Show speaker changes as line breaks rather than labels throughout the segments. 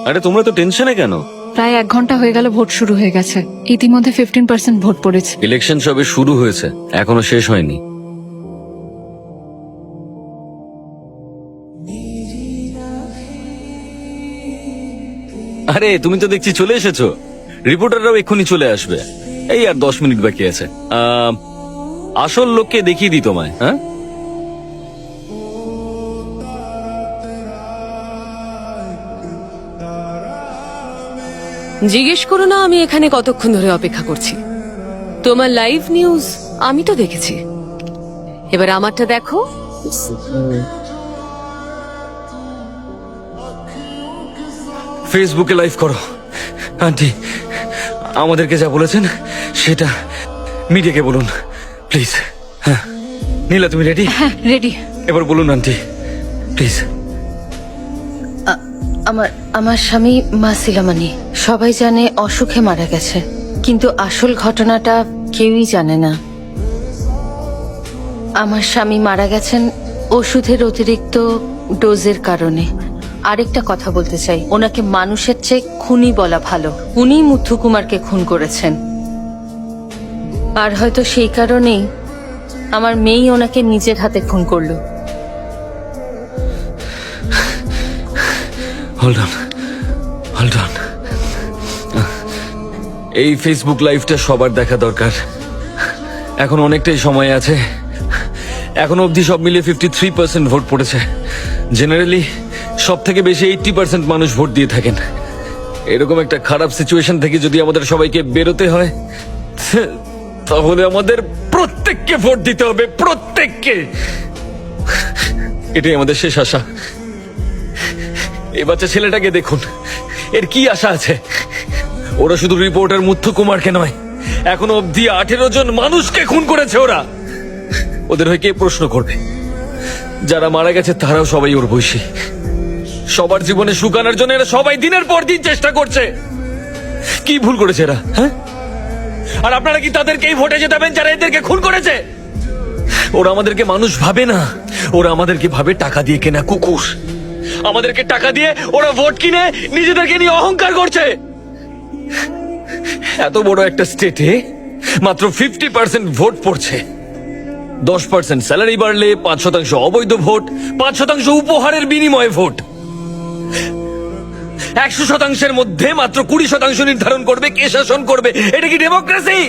আরে তোমরা তো টেনশনে কেন?
প্রায় 1 ঘন্টা হয়ে গেল ভোট শুরু হয়ে গেছে। ইতিমধ্যে 15% ভোট পড়েছে।
ইলেকশন সবে শুরু হয়েছে, এখনো শেষ হয়নি। আরে তুমি তো দেখছি চলে এসেছো। রিপোর্টাররাও এক্ষুনি চলে আসবে। এই আর 10 মিনিট বাকি আছে। আসল লোককে দেখিয়ে দিই তোমায়। হ্যাঁ,
জিজ্ঞেস করো না আমি এখানে কতক্ষণ ধরে অপেক্ষা করছি। তোমার লাইভ নিউজ আমি তো দেখেছি, এবার আমারটা দেখো।
ফেসবুকে লাইভ করো। আন্টি আমাদেরকে যা বলেছেন সেটা মিডিয়াকে বলুন প্লিজ। হ্যাঁ নীলা, তুমি রেডি?
হ্যাঁ রেডি।
এবার বলুন আন্টি প্লিজ।
আমার স্বামী মাসিলামানি, সবাই জানে অসুখে মারা গেছে, কিন্তু আসল ঘটনাটা কেউই জানে না। আমার স্বামী মারা গেছেন ওষুধের অতিরিক্ত ডোজের কারণে। আরেকটা কথা বলতে চাই, ওনাকে মানুষের চেয়ে খুনি বলা ভালো। উনি মুথু কুমারকে খুন করেছেন, আর হয়তো সেই কারণেই আমার মেয়েই ওনাকে নিজের হাতে খুন করলো।
Hold on. এই ফেসবুক লাইভটা সবার দেখা দরকার। এখন অনেকটাই সময় আছে। এখন অবধি সব মিলিয়ে 53% ভোট পড়েছে। জেনারেলি সব থেকে বেশি 80% মানুষ ভোট দিয়ে থাকেন। এরকম একটা খারাপ সিচুয়েশন থেকে যদি আমাদের সবাইকে বেরোতে হয়, তাহলে আমাদের প্রত্যেককে ভোট দিতে হবে, প্রত্যেককে। এটাই আমাদের শেষ আশা। এই বাচ্চা ছেলেটাকে দেখুন, এর কি আশা আছে? ওরা শুধু রিপোর্টার মুথু কুমারকে নয়, এখনো অব্দি 18 জন মানুষকে খুন করেছে ওরা। ওদের হয়ে কে প্রশ্ন করবে? যারা মারা গেছে তারাও সবাই ওর বয়সী। সবার জীবনে সুখ আনার জন্য এরা সবাই দিনের পর দিন চেষ্টা করছে। কি ভুল করেছে এরা? হ্যাঁ, আর আপনারা কি তাদেরকেই ভোটে জেতাবেন যারা এদেরকে খুন করেছে? ওরা আমাদেরকে মানুষ ভাবে না, ওরা আমাদেরকে ভাবে টাকা দিয়ে কেনা কুকুর। আমাদেরকে টাকা দিয়ে ওরা ভোট কিনে নিজেদেরকে নিয়ে অহংকার করছে। এত বড় একটা স্টেটে মাত্র 50% ভোট পড়ছে। 10% স্যালারি বাড়লে 5% অবৈধ ভোট, 5% উপহারের বিনিময়ে ভোট। 100%-এর মধ্যে মাত্র 20% নির্ধারণ করবে কে শাসন করবে। এটা কি ডেমোক্রেসি?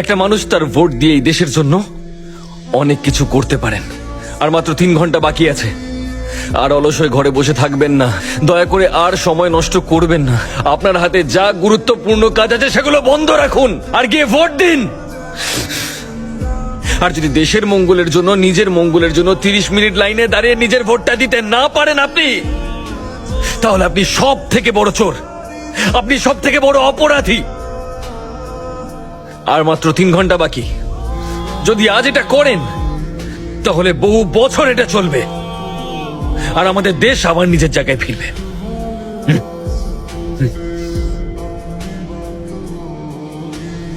একটা মানুষ তার ভোট দিয়ে এই দেশের জন্য অনেক কিছু করতে পারেন। আর মাত্র 3 ঘন্টা বাকি আছে। আর অলস হয়ে ঘরে বসে থাকবেন না, দয়া করে আর সময় নষ্ট করবেন না। আপনার হাতে যা গুরুত্বপূর্ণ কাজ আছে সেগুলো বন্ধ রাখুন আর গিয়ে ভোট দিন। আর যদি দেশের মঙ্গলের জন্য, নিজের মঙ্গলের জন্য 30 মিনিট লাইনে দাঁড়িয়ে নিজের ভোটটা দিতে না পারেন আপনি, তাহলে আপনি সব থেকে বড় চোর, আপনি সব থেকে বড় অপরাধী। আর মাত্র 3 ঘন্টা বাকি। যদি আজ এটা করেন তাহলে বহু বছর এটা চলবে, আর আমাদের দেশ আবার নিজের জায়গায় ফিরবে।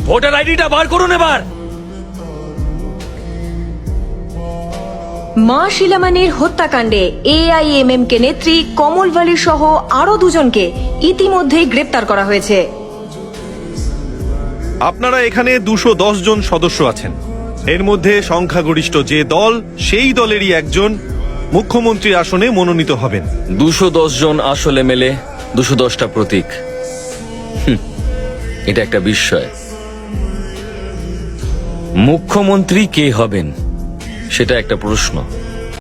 ভোটার আইডিটা বার করুন এবার।
মা শিলামানির হত্যাকাণ্ডে AIMMK নেত্রী কমল ভালি সহ আরো 2 জনকে ইতিমধ্যেই গ্রেপ্তার করা হয়েছে।
আপনারা এখানে 210 জন সদস্য আছেন। এর মধ্যে সংখ্যাগরিষ্ঠ যে দল, সেই দলেরই একজন মুখ্যমন্ত্রী আসনে মনোনীত হবেন।
210 জন আসলে মেলে 210টা প্রতীক। এটা একটা বিস্ময়। মুখ্যমন্ত্রী কে হবেন সেটা একটা প্রশ্ন।